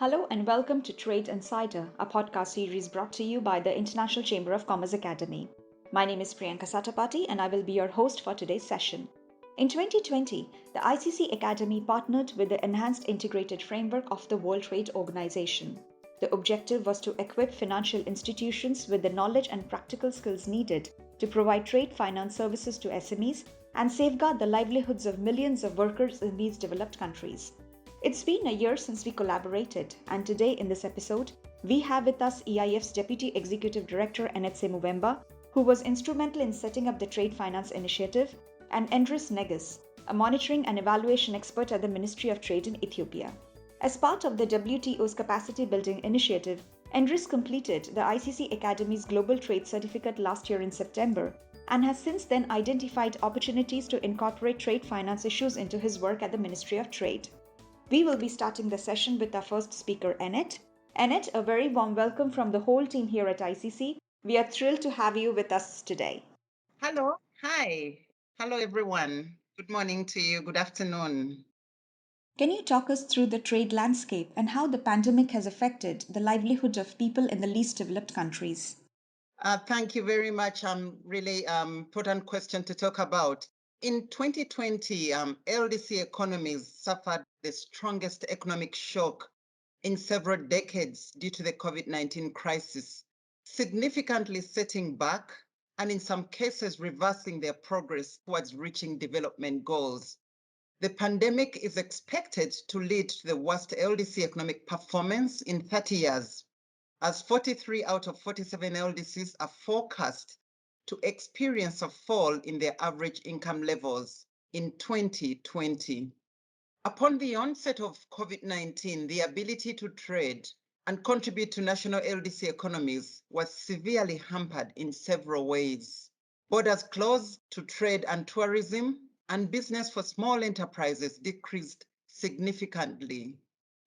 Hello and welcome to Trade Insider, a podcast series brought to you by the International Chamber of Commerce Academy. My name is Priyanka Satapati and I will be your host for today's session. In 2020, the ICC Academy partnered with the Enhanced Integrated Framework of the World Trade Organization. The objective was to equip financial institutions with the knowledge and practical skills needed to provide trade finance services to SMEs and safeguard the livelihoods of millions of workers in these developed countries. It's been a year since we collaborated, and today in this episode, we have with us EIF's Deputy Executive Director Annette Ssemuwemba, who was instrumental in setting up the Trade Finance Initiative, and Endris Negus, a monitoring and evaluation expert at the Ministry of Trade in Ethiopia. As part of the WTO's capacity building initiative, Endris completed the ICC Academy's Global Trade Certificate last year in September and has since then identified opportunities to incorporate trade finance issues into his work at the Ministry of Trade. We will be starting the session with our first speaker, Annette. Annette, a very warm welcome from the whole team here at ICC. We are thrilled to have you with us today. Hello. Hi. Hello, everyone. Good morning to you. Good afternoon. Can you talk us through the trade landscape and how the pandemic has affected the livelihood of people in the least developed countries? Thank you very much. Really important question to talk about. In 2020, LDC economies suffered the strongest economic shock in several decades due to the COVID-19 crisis, significantly setting back and in some cases reversing their progress towards reaching development goals. The pandemic is expected to lead to the worst LDC economic performance in 30 years, as 43 out of 47 LDCs are forecast to experience a fall in their average income levels in 2020. Upon the onset of COVID-19, the ability to trade and contribute to national LDC economies was severely hampered in several ways. Borders closed to trade and tourism, and business for small enterprises decreased significantly.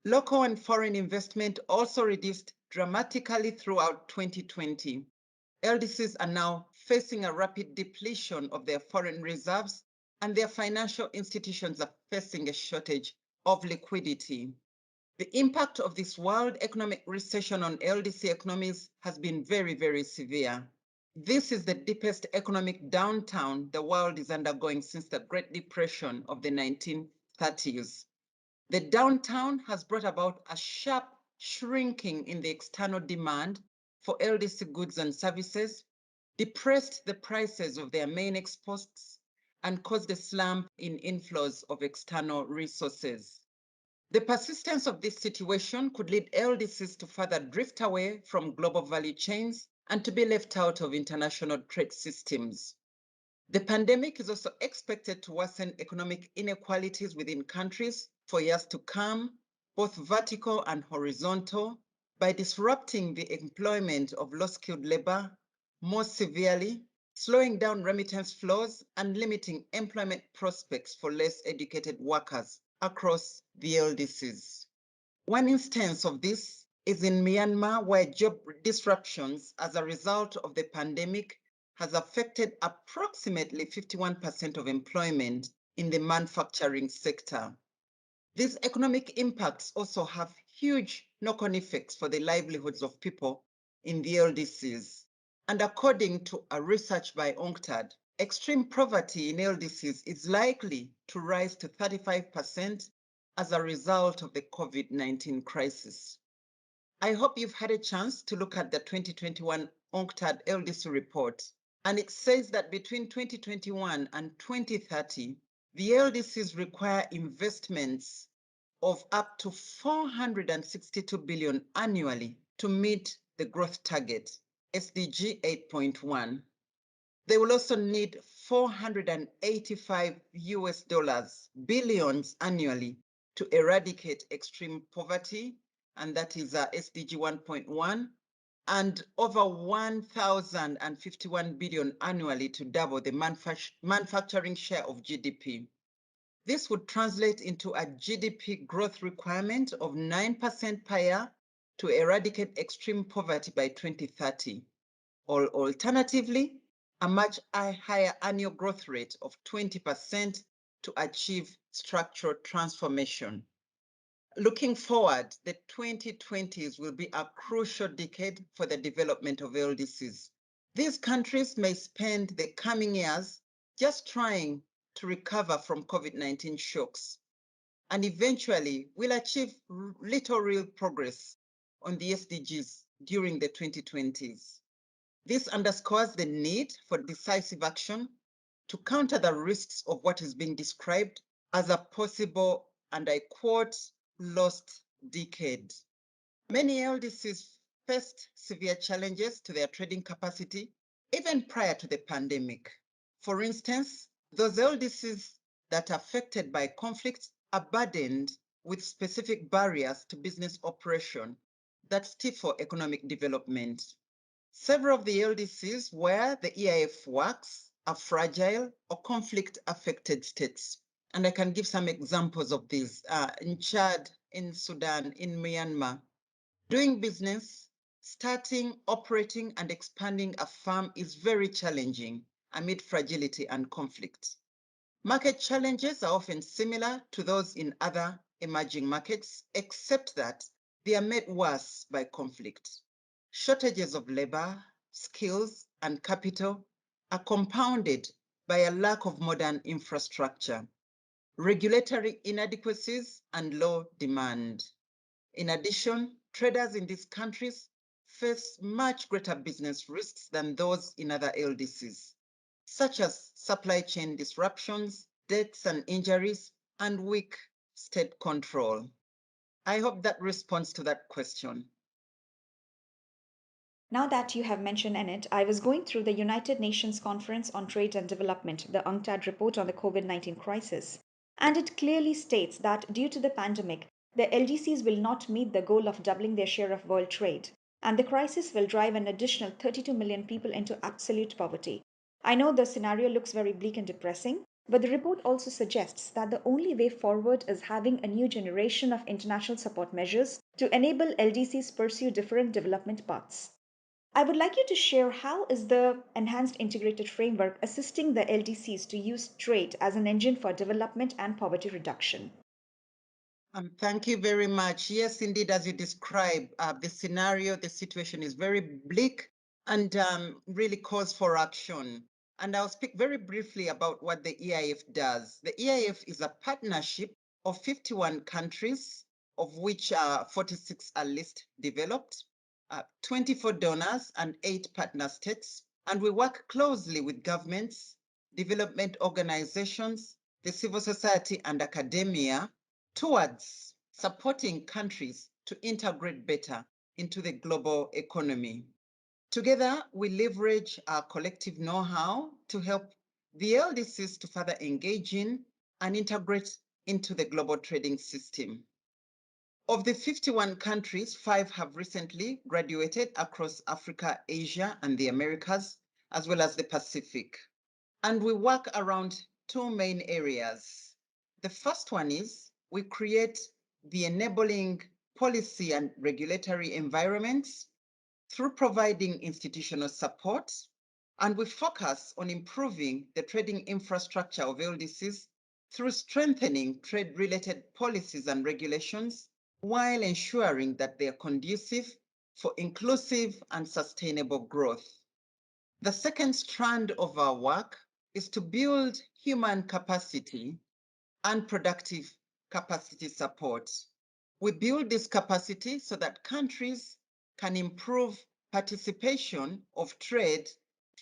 Local and foreign investment also reduced dramatically throughout 2020. LDCs are now facing a rapid depletion of their foreign reserves, and their financial institutions are facing a shortage of liquidity. The impact of this world economic recession on LDC economies has been very, very severe. This is the deepest economic downturn the world is undergoing since the Great Depression of the 1930s. The downturn has brought about a sharp shrinking in the external demand for LDC goods and services, depressed the prices of their main exports, and caused a slump in inflows of external resources. The persistence of this situation could lead LDCs to further drift away from global value chains and to be left out of international trade systems. The pandemic is also expected to worsen economic inequalities within countries for years to come, both vertical and horizontal, by disrupting the employment of low-skilled labor more severely, slowing down remittance flows, and limiting employment prospects for less educated workers across the LDCs. One instance of this is in Myanmar, where job disruptions as a result of the pandemic has affected approximately 51% of employment in the manufacturing sector. These economic impacts also have huge knock-on effects for the livelihoods of people in the LDCs. And according to a research by UNCTAD, extreme poverty in LDCs is likely to rise to 35% as a result of the COVID-19 crisis. I hope you've had a chance to look at the 2021 UNCTAD LDC report, and it says that between 2021 and 2030, the LDCs require investments of up to 462 billion annually to meet the growth target, SDG 8.1. They will also need 485 US dollars billions annually to eradicate extreme poverty, and that is SDG 1.1, and over 1,051 billion annually to double the manufacturing share of GDP. This would translate into a GDP growth requirement of 9% per year to eradicate extreme poverty by 2030, or alternatively, a much higher annual growth rate of 20% to achieve structural transformation. Looking forward, the 2020s will be a crucial decade for the development of LDCs. These countries may spend the coming years just trying to recover from COVID-19 shocks, and eventually will achieve little real progress on the SDGs during the 2020s. This underscores the need for decisive action to counter the risks of what is being described as a possible, and I quote, lost decade. Many LDCs faced severe challenges to their trading capacity even prior to the pandemic. For instance, those LDCs that are affected by conflicts are burdened with specific barriers to business operation that stifle economic development. Several of the LDCs where the EIF works are fragile or conflict-affected states. And I can give some examples of these. In Chad, in Sudan, in Myanmar, doing business, starting, operating, and expanding a farm is very challenging amid fragility and conflict. Market challenges are often similar to those in other emerging markets, except that they are made worse by conflict. Shortages of labor, skills, and capital are compounded by a lack of modern infrastructure, regulatory inadequacies, and low demand. In addition, traders in these countries face much greater business risks than those in other LDCs, such as supply chain disruptions, deaths and injuries, and weak state control. I hope that responds to that question. Now that you have mentioned Annette, I was going through the United Nations Conference on Trade and Development, the UNCTAD report on the COVID 19 crisis. And it clearly states that due to the pandemic, the LDCs will not meet the goal of doubling their share of world trade, and the crisis will drive an additional 32 million people into absolute poverty. I know the scenario looks very bleak and depressing, but the report also suggests that the only way forward is having a new generation of international support measures to enable LDCs pursue different development paths. I would like you to share how is the enhanced integrated framework assisting the LDCs to use trade as an engine for development and poverty reduction. Thank you very much. Yes, indeed, as you describe the scenario, the situation is very bleak and really calls for action. And I'll speak very briefly about what the EIF does. The EIF is a partnership of 51 countries, of which 46 are least developed, 24 donors, and 8 partner states. And we work closely with governments, development organizations, the civil society, and academia towards supporting countries to integrate better into the global economy. Together, we leverage our collective know-how to help the LDCs to further engage in and integrate into the global trading system. Of the 51 countries, 5 have recently graduated across Africa, Asia, and the Americas, as well as the Pacific. And we work around 2 main areas. The first one is we create the enabling policy and regulatory environments through providing institutional support, and we focus on improving the trading infrastructure of LDCs through strengthening trade-related policies and regulations while ensuring that they are conducive for inclusive and sustainable growth. The second strand of our work is to build human capacity and productive capacity support. We build this capacity so that countries can improve participation of trade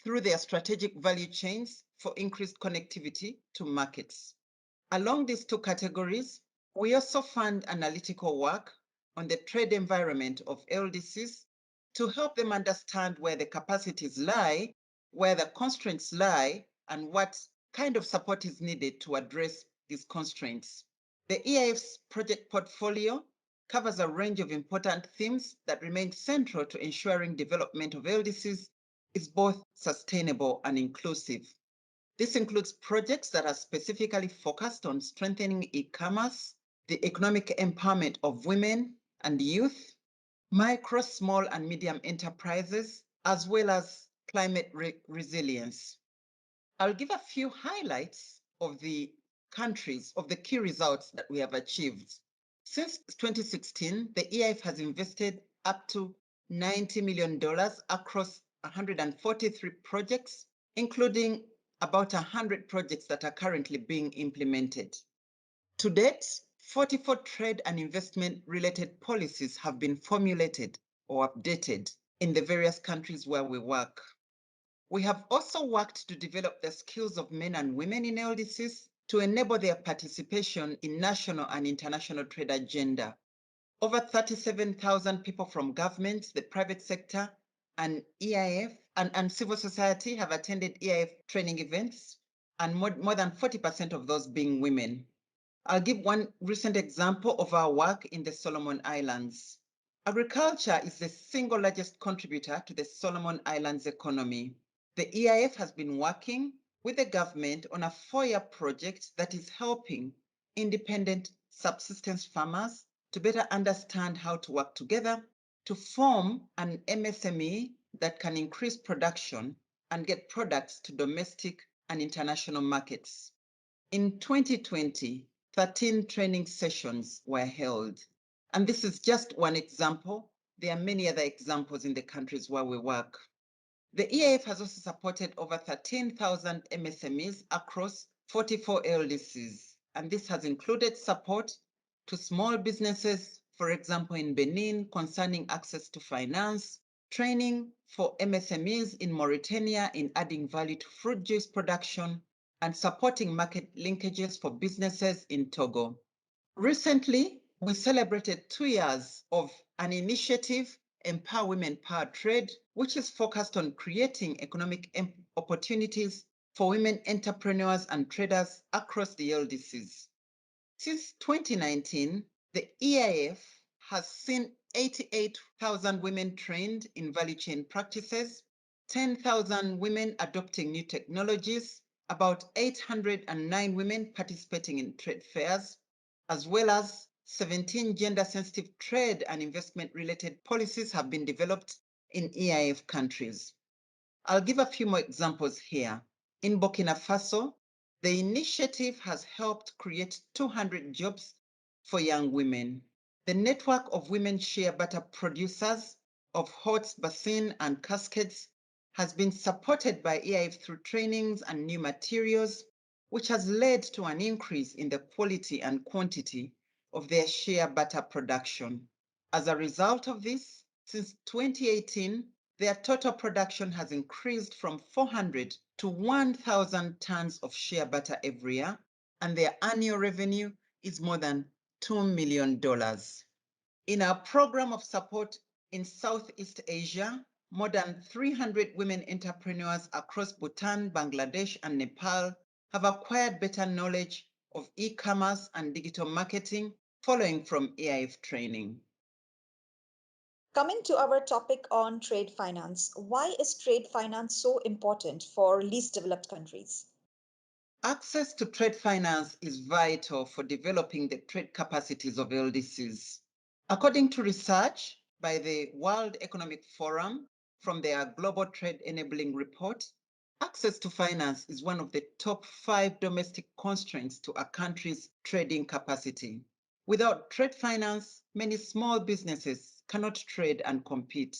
through their strategic value chains for increased connectivity to markets. Along these 2 categories, we also fund analytical work on the trade environment of LDCs to help them understand where the capacities lie, where the constraints lie, and what kind of support is needed to address these constraints. The EIF's project portfolio covers a range of important themes that remain central to ensuring development of LDCs is both sustainable and inclusive. This includes projects that are specifically focused on strengthening e-commerce, the economic empowerment of women and youth, micro, small, and medium enterprises, as well as climate resilience. I'll give a few highlights of the countries, of the key results that we have achieved. Since 2016, the EIF has invested up to $90 million across 143 projects, including about 100 projects that are currently being implemented. To date, 44 trade and investment related policies have been formulated or updated in the various countries where we work. We have also worked to develop the skills of men and women in LDCs to enable their participation in national and international trade agenda. Over 37,000 people from government, the private sector, and EIF and civil society have attended EIF training events, and more than 40% of those being women. I'll give one recent example of our work in the Solomon Islands. Agriculture is the single largest contributor to the Solomon Islands economy. The EIF has been working with the government on a 4-year project that is helping independent subsistence farmers to better understand how to work together to form an MSME that can increase production and get products to domestic and international markets. In 2020, 13 training sessions were held. And this is just one example. There are many other examples in the countries where we work. The EIF has also supported over 13,000 MSMEs across 44 LDCs, and this has included support to small businesses, for example, in Benin, concerning access to finance, training for MSMEs in Mauritania in adding value to fruit juice production, and supporting market linkages for businesses in Togo. Recently, we celebrated 2 years of an initiative, Empower Women Power Trade, which is focused on creating economic opportunities for women entrepreneurs and traders across the LDCs. Since 2019, the EIF has seen 88,000 women trained in value chain practices, 10,000 women adopting new technologies, about 809 women participating in trade fairs, as well as 17 gender-sensitive trade and investment-related policies have been developed in EIF countries. I'll give a few more examples here. In Burkina Faso, the initiative has helped create 200 jobs for young women. The network of women shea butter producers of hot basin and cascades has been supported by EIF through trainings and new materials, which has led to an increase in the quality and quantity of their shea butter production. As a result of this, since 2018, their total production has increased from 400 to 1,000 tons of shea butter every year, and their annual revenue is more than $2 million. In our program of support in Southeast Asia, more than 300 women entrepreneurs across Bhutan, Bangladesh, and Nepal have acquired better knowledge of e-commerce and digital marketing following from EIF training. Coming to our topic on trade finance, why is trade finance so important for least developed countries? Access to trade finance is vital for developing the trade capacities of LDCs. According to research by the World Economic Forum from their Global Trade Enabling Report, access to finance is one of the top 5 domestic constraints to a country's trading capacity. Without trade finance, many small businesses cannot trade and compete.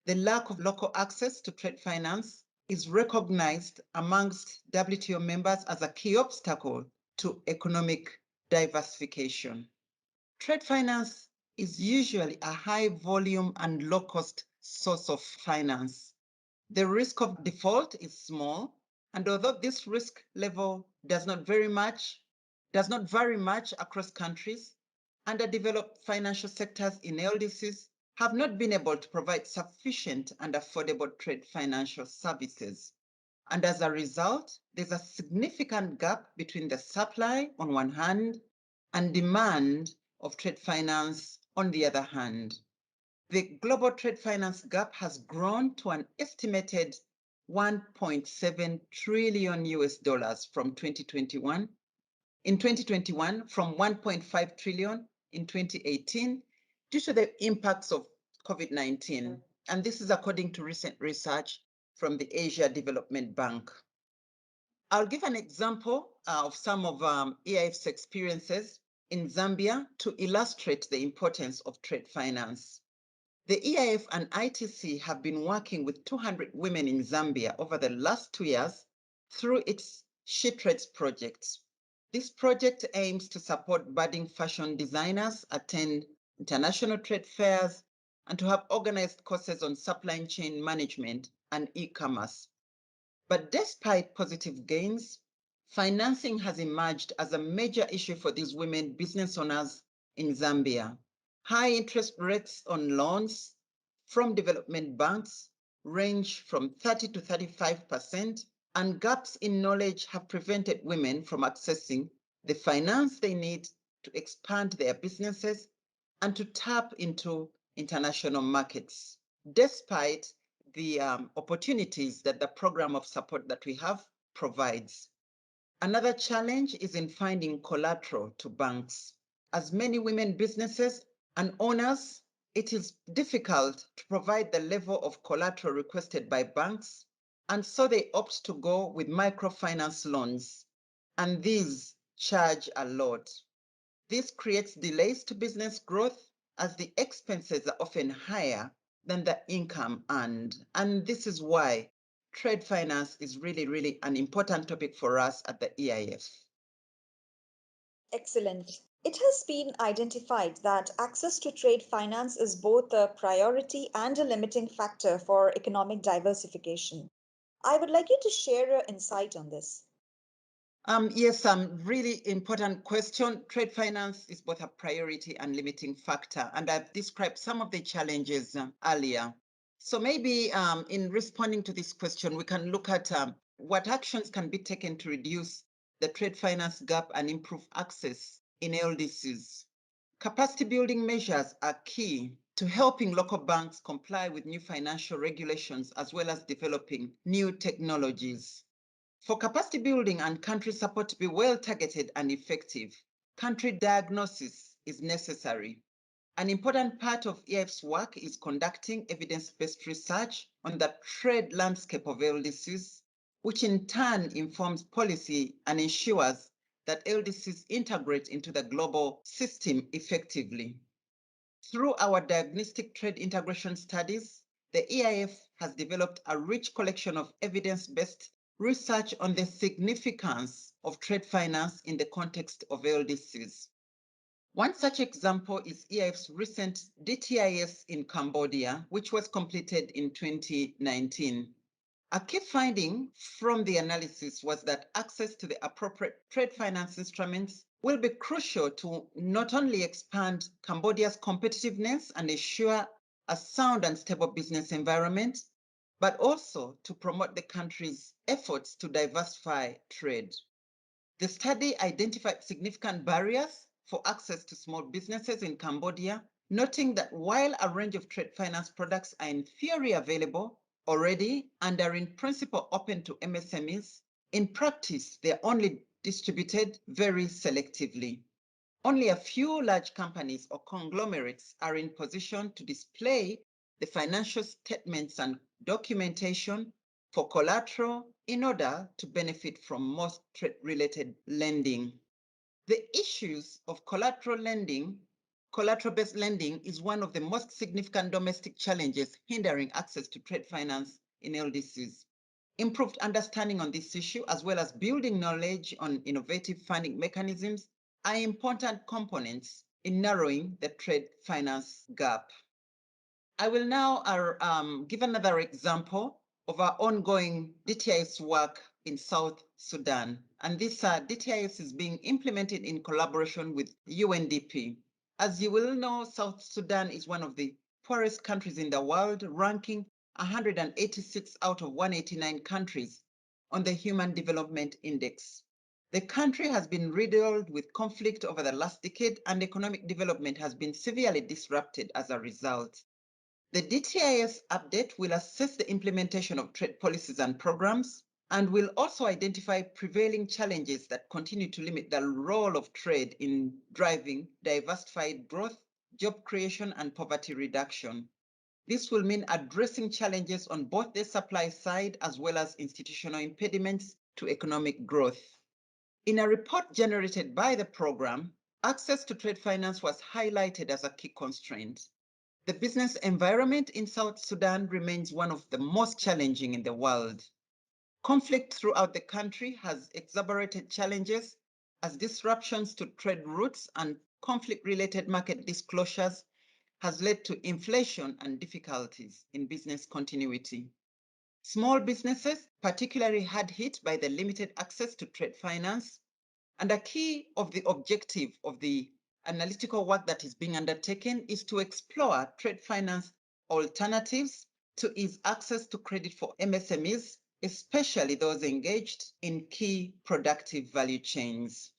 The lack of local access to trade finance is recognized amongst WTO members as a key obstacle to economic diversification. Trade finance is usually a high volume and low cost source of finance. The risk of default is small, and although this risk level does not vary much across countries, underdeveloped financial sectors in LDCs have not been able to provide sufficient and affordable trade financial services. And as a result, there's a significant gap between the supply on one hand and demand of trade finance on the other hand. The global trade finance gap has grown to an estimated 1.7 trillion US dollars from 2021. In 2021, from 1.5 trillion in 2018, due to the impacts of COVID-19. And this is according to recent research from the Asia Development Bank. I'll give an example of some of EIF's experiences in Zambia to illustrate the importance of trade finance. The EIF and ITC have been working with 200 women in Zambia over the last 2 years through its She Trades project. This project aims to support budding fashion designers, attend international trade fairs, and to have organized courses on supply chain management and e-commerce. But despite positive gains, financing has emerged as a major issue for these women business owners in Zambia. High interest rates on loans from development banks range from 30 to 35%, and gaps in knowledge have prevented women from accessing the finance they need to expand their businesses and to tap into international markets. Despite the opportunities that the program of support that we have provides. Another challenge is in finding collateral to banks. As many women businesses and owners, it is difficult to provide the level of collateral requested by banks, and so they opt to go with microfinance loans, and these charge a lot. This creates delays to business growth as the expenses are often higher than the income earned. And this is why trade finance is really an important topic for us at the EIF. Excellent. It has been identified that access to trade finance is both a priority and a limiting factor for economic diversification. I would like you to share your insight on this. Yes, really important question. Trade finance is both a priority and limiting factor, and I've described some of the challenges earlier. So maybe in responding to this question, we can look at what actions can be taken to reduce the trade finance gap and improve access in LDCs. Capacity building measures are key to helping local banks comply with new financial regulations as well as developing new technologies. For capacity building and country support to be well targeted and effective, country diagnosis is necessary. An important part of EIF's work is conducting evidence-based research on the trade landscape of LDCs, which in turn informs policy and ensures that LDCs integrate into the global system effectively. Through our diagnostic trade integration studies, the EIF has developed a rich collection of evidence-based research on the significance of trade finance in the context of LDCs. One such example is EIF's recent DTIS in Cambodia, which was completed in 2019. A key finding from the analysis was that access to the appropriate trade finance instruments will be crucial to not only expand Cambodia's competitiveness and ensure a sound and stable business environment, but also to promote the country's efforts to diversify trade. The study identified significant barriers for access to small businesses in Cambodia, noting that while a range of trade finance products are in theory available already and are in principle open to MSMEs, in practice, they're only distributed very selectively. Only a few large companies or conglomerates are in position to display the financial statements and documentation for collateral in order to benefit from most trade-related lending. The issues of collateral-based lending is one of the most significant domestic challenges hindering access to trade finance in LDCs. Improved understanding on this issue, as well as building knowledge on innovative funding mechanisms, are important components in narrowing the trade finance gap. I will now give another example of our ongoing DTIS work in South Sudan. And this DTIS is being implemented in collaboration with UNDP. As you will know, South Sudan is one of the poorest countries in the world, ranking 186 out of 189 countries on the Human Development Index. The country has been riddled with conflict over the last decade, and economic development has been severely disrupted as a result. The DTIS update will assess the implementation of trade policies and programs and will also identify prevailing challenges that continue to limit the role of trade in driving diversified growth, job creation, and poverty reduction. This will mean addressing challenges on both the supply side as well as institutional impediments to economic growth. In a report generated by the program, Access to trade finance was highlighted as a key constraint. The business environment in South Sudan remains one of the most challenging in the world. Conflict throughout the country has exacerbated challenges as disruptions to trade routes and conflict-related market disclosures has led to inflation and difficulties in business continuity. Small businesses, particularly hard hit by the limited access to trade finance, and a key of the objective of the analytical work that is being undertaken is to explore trade finance alternatives to ease access to credit for MSMEs, especially those engaged in key productive value chains.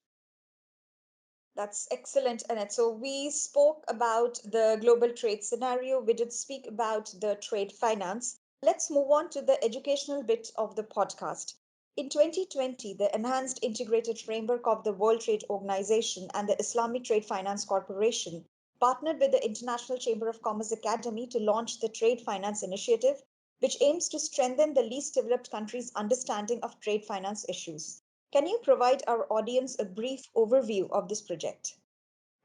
That's excellent, Annette. So we spoke about the global trade scenario. We did speak about the trade finance. Let's move on to the educational bit of the podcast. In 2020, the Enhanced Integrated Framework of the World Trade Organization and the Islamic Trade Finance Corporation partnered with the International Chamber of Commerce Academy to launch the Trade Finance Initiative, which aims to strengthen the least developed countries' understanding of trade finance issues. Can you provide our audience a brief overview of this project?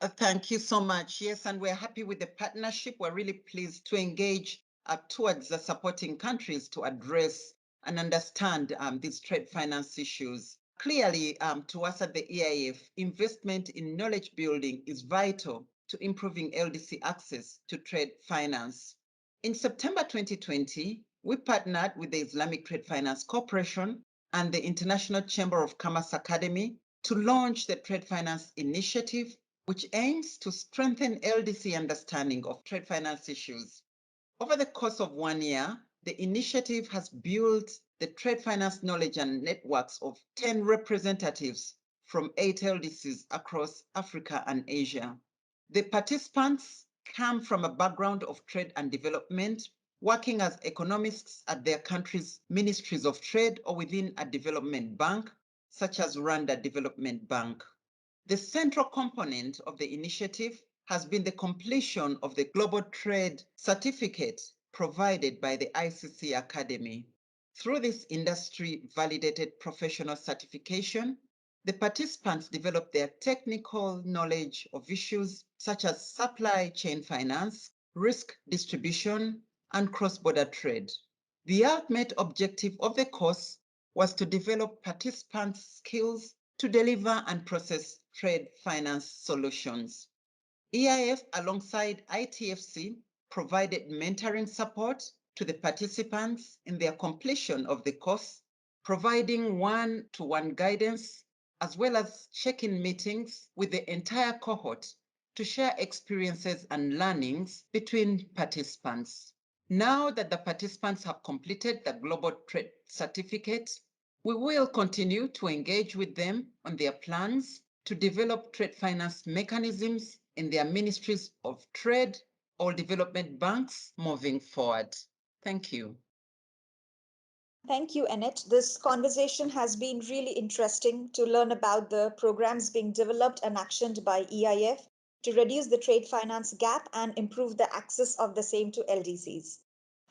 Thank you so much. Yes, and we're happy with the partnership. We're really pleased to engage towards supporting countries to address and understand these trade finance issues. Clearly, to us at the EIF, investment in knowledge building is vital to improving LDC access to trade finance. In September 2020, we partnered with the Islamic Trade Finance Corporation and the International Chamber of Commerce Academy to launch the Trade Finance Initiative, which aims to strengthen LDC understanding of trade finance issues. Over the course of 1 year, the initiative has built the trade finance knowledge and networks of 10 representatives from 8 LDCs across Africa and Asia. The participants come from a background of trade and development, working as economists at their country's ministries of trade or within a development bank, such as Rwanda Development Bank. The central component of the initiative has been the completion of the Global Trade Certificate provided by the ICC Academy. Through this industry-validated professional certification, the participants develop their technical knowledge of issues such as supply chain finance, risk distribution, and cross-border trade. The ultimate objective of the course was to develop participants' skills to deliver and process trade finance solutions. EIF, alongside ITFC, provided mentoring support to the participants in their completion of the course, providing one-to-one guidance, as well as check-in meetings with the entire cohort to share experiences and learnings between participants. Now that the participants have completed the Global Trade Certificate, we will continue to engage with them on their plans to develop trade finance mechanisms in their ministries of trade or development banks moving forward. Thank you. Thank you, Annette. This conversation has been really interesting to learn about the programs being developed and actioned by EIF to reduce the trade finance gap and improve the access of the same to LDCs.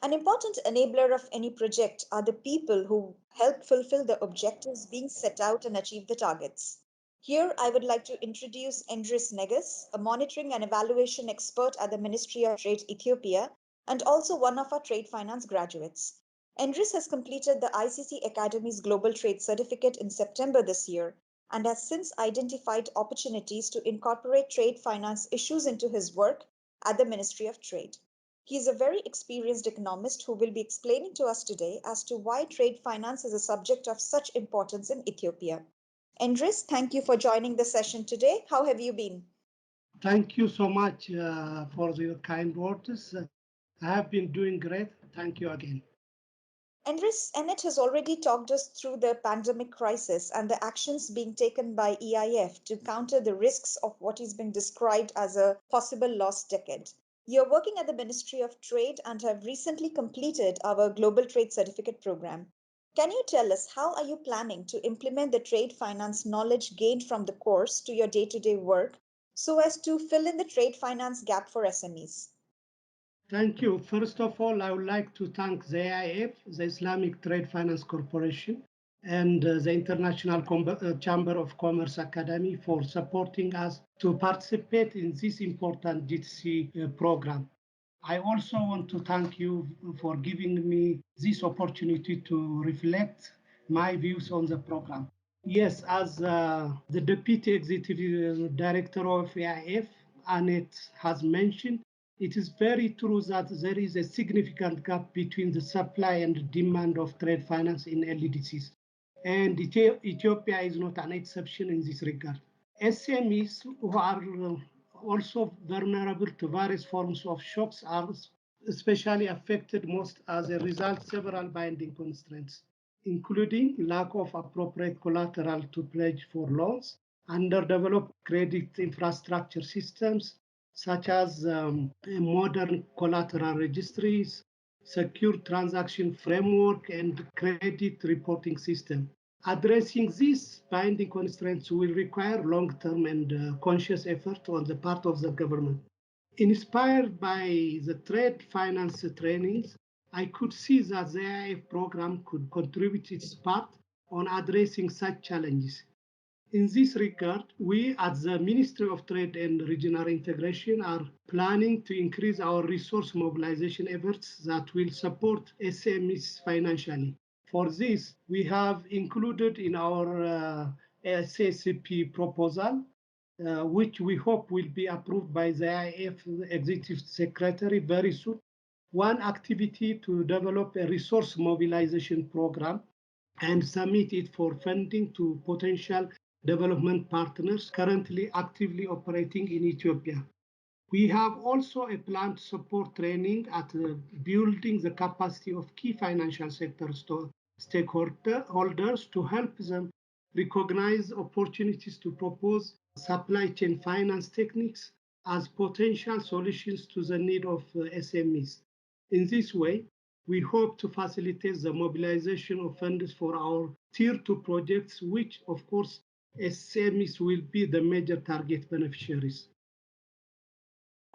An important enabler of any project are the people who help fulfill the objectives being set out and achieve the targets. Here, I would like to introduce Endris Negus, a monitoring and evaluation expert at the Ministry of Trade Ethiopia and also one of our trade finance graduates. Endris has completed the ICC Academy's Global Trade Certificate in September this year and has since identified opportunities to incorporate trade finance issues into his work at the Ministry of Trade. He is a very experienced economist who will be explaining to us today as to why trade finance is a subject of such importance in Ethiopia. Endris, thank you for joining the session today. How have you been? Thank you so much for your kind words. I have been doing great. Thank you again. Andres, Annette has already talked us through the pandemic crisis and the actions being taken by EIF to counter the risks of what is being described as a possible lost decade. You're working at the Ministry of Trade and have recently completed our Global Trade Certificate program. Can you tell us how are you planning to implement the trade finance knowledge gained from the course to your day-to-day work so as to fill in the trade finance gap for SMEs? Thank you. First of all, I would like to thank the IIF, the Islamic Trade Finance Corporation, and the International Chamber of Commerce Academy for supporting us to participate in this important GTC program. I also want to thank you for giving me this opportunity to reflect my views on the program. Yes, as the Deputy Executive Director of AIF, Annette, has mentioned, it is very true that there is a significant gap between the supply and demand of trade finance in LDCs. And Ethiopia is not an exception in this regard. SMEs who are also vulnerable to various forms of shocks are especially affected most as a result of several binding constraints, including lack of appropriate collateral to pledge for loans, underdeveloped credit infrastructure systems, such as modern collateral registries, secure transaction framework, and credit reporting system. Addressing these binding constraints will require long-term and conscious effort on the part of the government. Inspired by the trade finance trainings, I could see that the AIF program could contribute its part on addressing such challenges. In this regard, we at the Ministry of Trade and Regional Integration are planning to increase our resource mobilization efforts that will support SMEs financially. For this, we have included in our SACP proposal, which we hope will be approved by the IIF Executive Secretary very soon, one activity to develop a resource mobilization program and submit it for funding to potential development partners currently actively operating in Ethiopia. We have also a plan to support training at building the capacity of key financial sector stakeholders to help them recognize opportunities to propose supply chain finance techniques as potential solutions to the need of SMEs. In this way, we hope to facilitate the mobilization of funds for our Tier 2 projects, which, of course, SMEs will be the major target beneficiaries.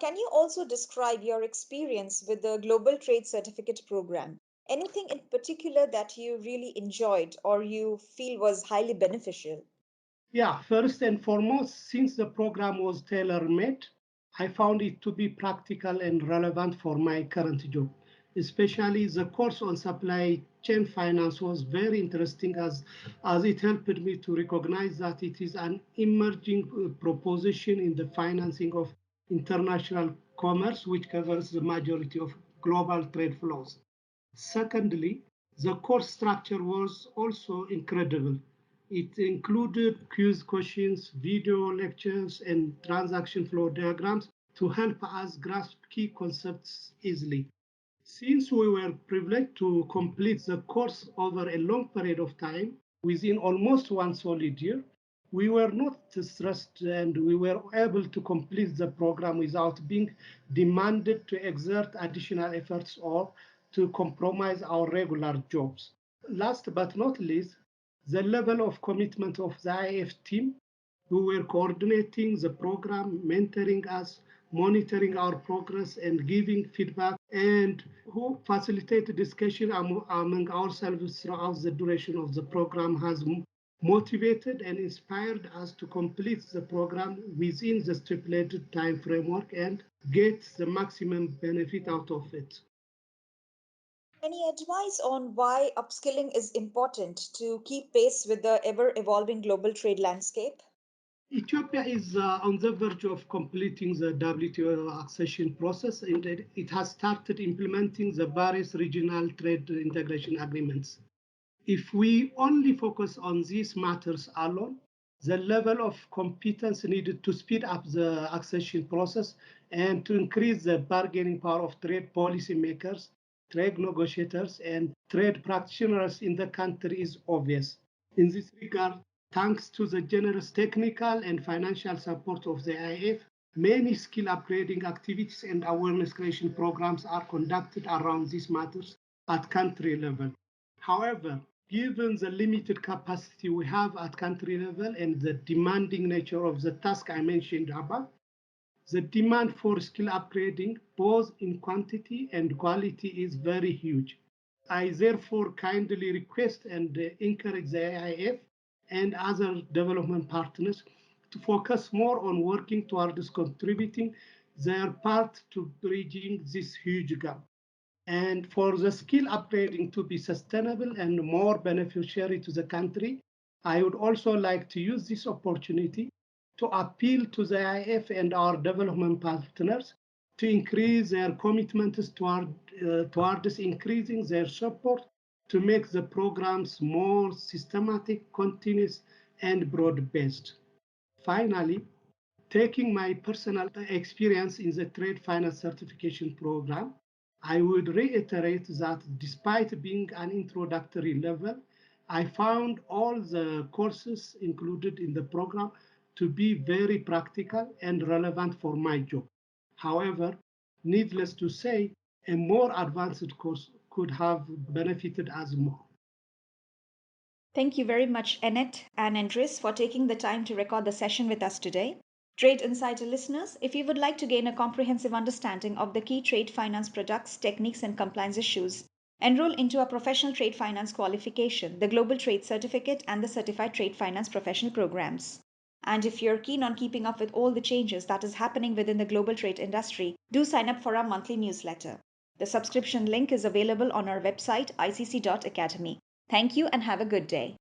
Can you also describe your experience with the Global Trade Certificate Program? Anything in particular that you really enjoyed or you feel was highly beneficial? Yeah, first and foremost, since the program was tailor-made, I found it to be practical and relevant for my current job. Especially the course on supply chain finance was very interesting as it helped me to recognize that it is an emerging proposition in the financing of international commerce, which covers the majority of global trade flows. Secondly, the course structure was also incredible. It included quiz questions, video lectures, and transaction flow diagrams to help us grasp key concepts easily. Since we were privileged to complete the course over a long period of time, within almost one solid year, we were not stressed and we were able to complete the program without being demanded to exert additional efforts or to compromise our regular jobs. Last but not least, the level of commitment of the IF team who were coordinating the program, mentoring us, monitoring our progress, and giving feedback, and who facilitated discussion among ourselves throughout the duration of the program has motivated and inspired us to complete the program within the stipulated time framework and get the maximum benefit out of it. Any advice on why upskilling is important to keep pace with the ever evolving global trade landscape? Ethiopia is on the verge of completing the WTO accession process and it has started implementing the various regional trade integration agreements. If we only focus on these matters alone, the level of competence needed to speed up the accession process and to increase the bargaining power of trade policymakers, trade negotiators, and trade practitioners in the country is obvious. In this regard, thanks to the generous technical and financial support of the IF, many skill upgrading activities and awareness creation programs are conducted around these matters at country level. However, given the limited capacity we have at country level and the demanding nature of the task I mentioned above, the demand for skill upgrading, both in quantity and quality, is very huge. I therefore kindly request and encourage the AIF and other development partners to focus more on working towards contributing their part to bridging this huge gap. And for the skill upgrading to be sustainable and more beneficiary to the country, I would also like to use this opportunity to appeal to the IF and our development partners to increase their commitments towards increasing their support to make the programs more systematic, continuous, and broad-based. Finally, taking my personal experience in the trade finance certification program, I would reiterate that despite being an introductory level, I found all the courses included in the program to be very practical and relevant for my job. However, needless to say, a more advanced course could have benefited us more. Thank you very much, Annette and Endris, for taking the time to record the session with us today. Trade Insider listeners, if you would like to gain a comprehensive understanding of the key trade finance products, techniques, and compliance issues, enroll into a professional trade finance qualification, the Global Trade Certificate, and the Certified Trade Finance Professional programs. And if you're keen on keeping up with all the changes that is happening within the global trade industry, do sign up for our monthly newsletter. The subscription link is available on our website, icc.academy. Thank you and have a good day.